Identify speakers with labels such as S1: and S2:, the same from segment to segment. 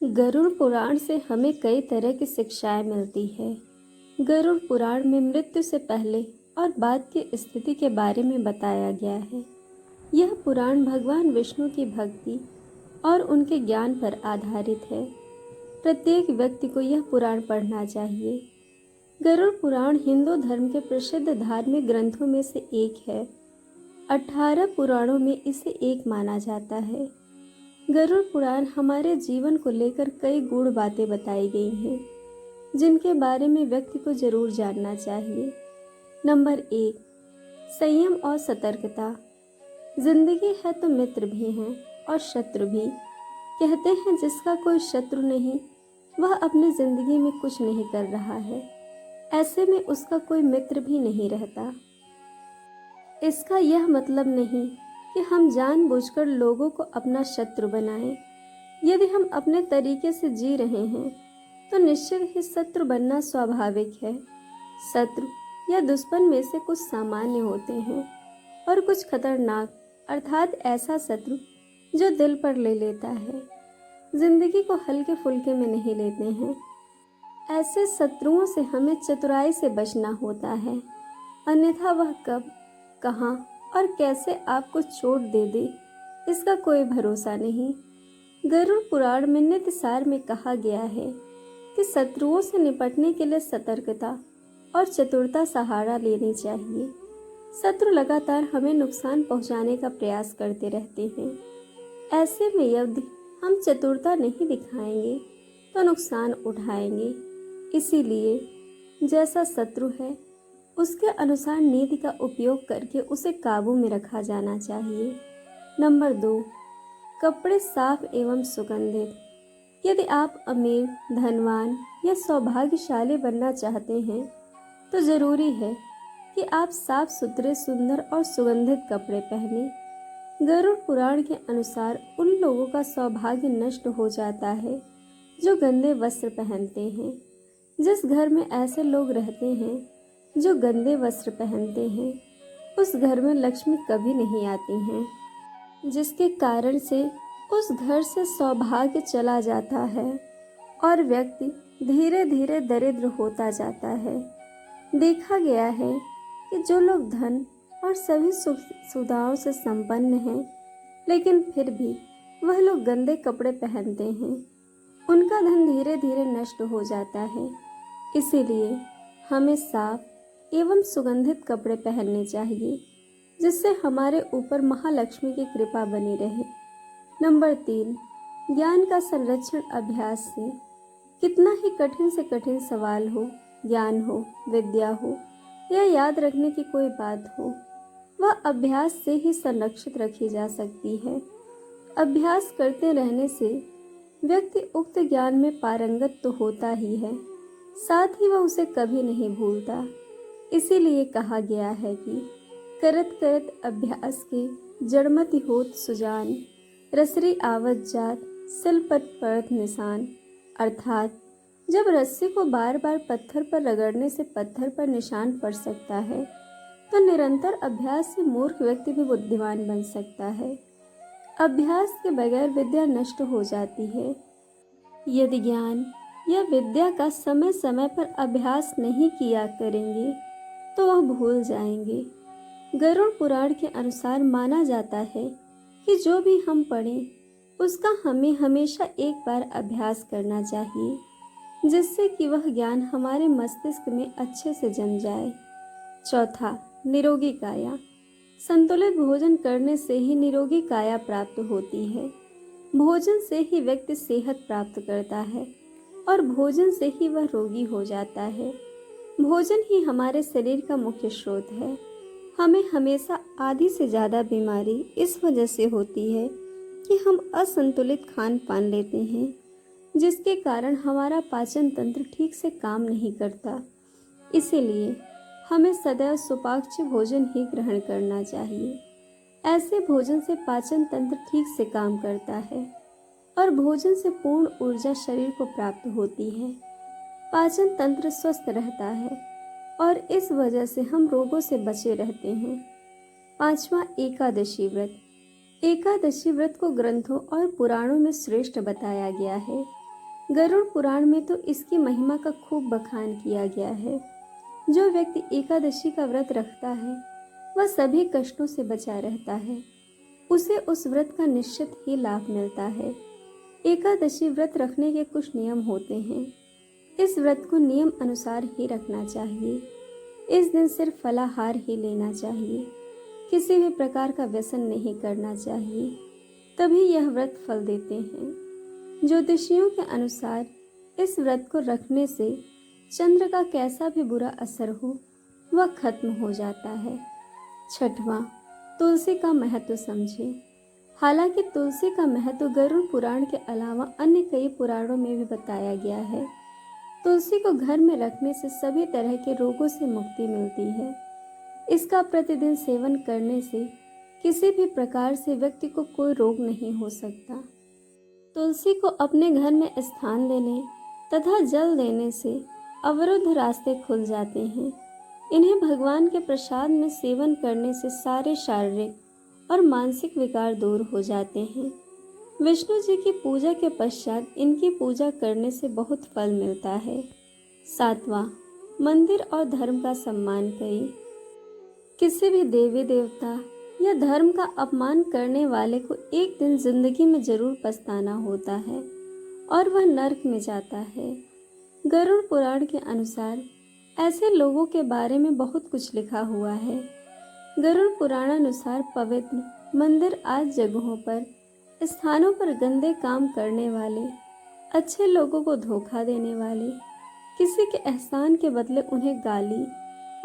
S1: गरुड़ पुराण से हमें कई तरह की शिक्षाएं मिलती है। गरुड़ पुराण में मृत्यु से पहले और बाद की स्थिति के बारे में बताया गया है। यह पुराण भगवान विष्णु की भक्ति और उनके ज्ञान पर आधारित है। प्रत्येक व्यक्ति को यह पुराण पढ़ना चाहिए। गरुड़ पुराण हिंदू धर्म के प्रसिद्ध धार्मिक ग्रंथों में से एक है। 18 पुराणों में इसे एक माना जाता है। गरुड़ पुराण हमारे जीवन को लेकर कई गूढ़ बातें बताई गई हैं, जिनके बारे में व्यक्ति को जरूर जानना चाहिए। नंबर 1, संयम और सतर्कता। जिंदगी है तो मित्र भी हैं और शत्रु भी। कहते हैं जिसका कोई शत्रु नहीं, वह अपनी जिंदगी में कुछ नहीं कर रहा है। ऐसे में उसका कोई मित्र भी नहीं रहता। इसका यह मतलब नहीं कि हम जानबूझकर लोगों को अपना शत्रु बनाएं। यदि हम अपने तरीके से जी रहे हैं तो निश्चित ही शत्रु बनना स्वाभाविक है। शत्रु या दुश्मन में से कुछ सामान्य होते हैं और कुछ खतरनाक, अर्थात ऐसा शत्रु जो दिल पर ले लेता है, जिंदगी को हल्के फुल्के में नहीं लेते हैं। ऐसे शत्रुओं से हमें चतुराई से बचना होता है, अन्यथा वह कब, कहाँ और कैसे आपको चोट दे दे, इसका कोई भरोसा नहीं। गरुड़ पुराण में नित्य सार में कहा गया है कि शत्रुओं से निपटने के लिए सतर्कता और चतुरता सहारा लेनी चाहिए। शत्रु लगातार हमें नुकसान पहुंचाने का प्रयास करते रहते हैं। ऐसे में यदि हम चतुरता नहीं दिखाएंगे तो नुकसान उठाएंगे। इसीलिए जैसा शत्रु है उसके अनुसार नीति का उपयोग करके उसे काबू में रखा जाना चाहिए। नंबर 2, कपड़े साफ एवं सुगंधित। यदि आप अमीर, धनवान या सौभाग्यशाली बनना चाहते हैं तो जरूरी है कि आप साफ सुथरे, सुंदर और सुगंधित कपड़े पहने। गरुड़ पुराण के अनुसार उन लोगों का सौभाग्य नष्ट हो जाता है जो गंदे वस्त्र पहनते हैं। जिस घर में ऐसे लोग रहते हैं जो गंदे वस्त्र पहनते हैं, उस घर में लक्ष्मी कभी नहीं आती हैं, जिसके कारण से उस घर से सौभाग्य चला जाता है और व्यक्ति धीरे धीरे दरिद्र होता जाता है। देखा गया है कि जो लोग धन और सभी सुख सुविधाओं से संपन्न हैं, लेकिन फिर भी वह लोग गंदे कपड़े पहनते हैं, उनका धन धीरे धीरे नष्ट हो जाता है। इसीलिए हमें साफ एवं सुगंधित कपड़े पहनने चाहिए, जिससे हमारे ऊपर महालक्ष्मी की कृपा बनी रहे। नंबर 3, ज्ञान का संरक्षण अभ्यास से। कितना ही कठिन से कठिन सवाल हो, ज्ञान हो, विद्या हो या याद रखने की कोई बात हो, वह अभ्यास से ही संरक्षित रखी जा सकती है। अभ्यास करते रहने से व्यक्ति उक्त ज्ञान में पारंगत तो होता ही है, साथ ही वह उसे कभी नहीं भूलता। इसीलिए कहा गया है कि करत करत अभ्यास के जड़मति होत सुजान, रसरी आवत जात सिलपत परत निशान। अर्थात जब रस्सी को बार बार पत्थर पर रगड़ने से पत्थर पर निशान पड़ सकता है, तो निरंतर अभ्यास से मूर्ख व्यक्ति भी बुद्धिमान बन सकता है। अभ्यास के बगैर विद्या नष्ट हो जाती है। यदि ज्ञान या विद्या का समय समय पर अभ्यास नहीं किया करेंगे तो वह भूल जाएंगे। गरुड़ पुराण के अनुसार माना जाता है कि जो भी हम पढ़ें उसका हमें हमेशा एक बार अभ्यास करना चाहिए, जिससे कि वह ज्ञान हमारे मस्तिष्क में अच्छे से जम जाए। चौथा, निरोगी काया। संतुलित भोजन करने से ही निरोगी काया प्राप्त होती है। भोजन से ही व्यक्ति सेहत प्राप्त करता है और भोजन से ही वह रोगी हो जाता है। भोजन ही हमारे शरीर का मुख्य स्रोत है। हमें हमेशा आधी से ज़्यादा बीमारी इस वजह से होती है कि हम असंतुलित खान पान लेते हैं, जिसके कारण हमारा पाचन तंत्र ठीक से काम नहीं करता। इसीलिए हमें सदैव सुपाच्य भोजन ही ग्रहण करना चाहिए। ऐसे भोजन से पाचन तंत्र ठीक से काम करता है और भोजन से पूर्ण ऊर्जा शरीर को प्राप्त होती है। पाचन तंत्र स्वस्थ रहता है और इस वजह से हम रोगों से बचे रहते हैं। 5वां, एकादशी व्रत। एकादशी व्रत को ग्रंथों और पुराणों में श्रेष्ठ बताया गया है। गरुड़ पुराण में तो इसकी महिमा का खूब बखान किया गया है। जो व्यक्ति एकादशी का व्रत रखता है वह सभी कष्टों से बचा रहता है। उसे उस व्रत का निश्चित ही लाभ मिलता है। एकादशी व्रत रखने के कुछ नियम होते हैं। इस व्रत को नियम अनुसार ही रखना चाहिए। इस दिन सिर्फ फलाहार ही लेना चाहिए। किसी भी प्रकार का व्यसन नहीं करना चाहिए, तभी यह व्रत फल देते हैं। ज्योतिषियों के अनुसार इस व्रत को रखने से चंद्र का कैसा भी बुरा असर हो वह खत्म हो जाता है। छठवां, तुलसी का महत्व समझें। हालांकि तुलसी का महत्व गरुड़ पुराण के अलावा अन्य कई पुराणों में भी बताया गया है। तुलसी को घर में रखने से सभी तरह के रोगों से मुक्ति मिलती है। इसका प्रतिदिन सेवन करने से किसी भी प्रकार से व्यक्ति को कोई रोग नहीं हो सकता। तुलसी को अपने घर में स्थान देने तथा जल देने से अवरुद्ध रास्ते खुल जाते हैं। इन्हें भगवान के प्रसाद में सेवन करने से सारे शारीरिक और मानसिक विकार दूर हो जाते हैं। विष्णु जी की पूजा के पश्चात इनकी पूजा करने से बहुत फल मिलता है। सातवां, मंदिर और धर्म का सम्मान करें। किसी भी देवी देवता या धर्म का अपमान करने वाले को एक दिन जिंदगी में जरूर पछताना होता है और वह नरक में जाता है। गरुड़ पुराण के अनुसार ऐसे लोगों के बारे में बहुत कुछ लिखा हुआ है। गरुड़ पुराणानुसार पवित्र मंदिर आदि जगहों पर स्थानों पर गंदे काम करने वाले, अच्छे लोगों को धोखा देने वाले, किसी के एहसान के बदले उन्हें गाली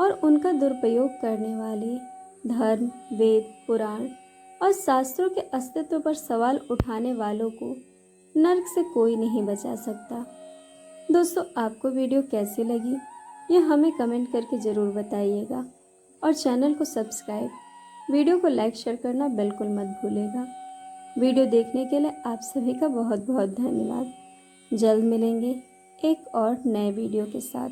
S1: और उनका दुरुपयोग करने वाले, धर्म, वेद, पुराण और शास्त्रों के अस्तित्व पर सवाल उठाने वालों को नरक से कोई नहीं बचा सकता। दोस्तों, आपको वीडियो कैसी लगी यह हमें कमेंट करके ज़रूर बताइएगा और चैनल को सब्सक्राइब, वीडियो को लाइक शेयर करना बिल्कुल मत भूलिएगा। वीडियो देखने के लिए आप सभी का बहुत बहुत धन्यवाद। जल्द मिलेंगे एक और नए वीडियो के साथ।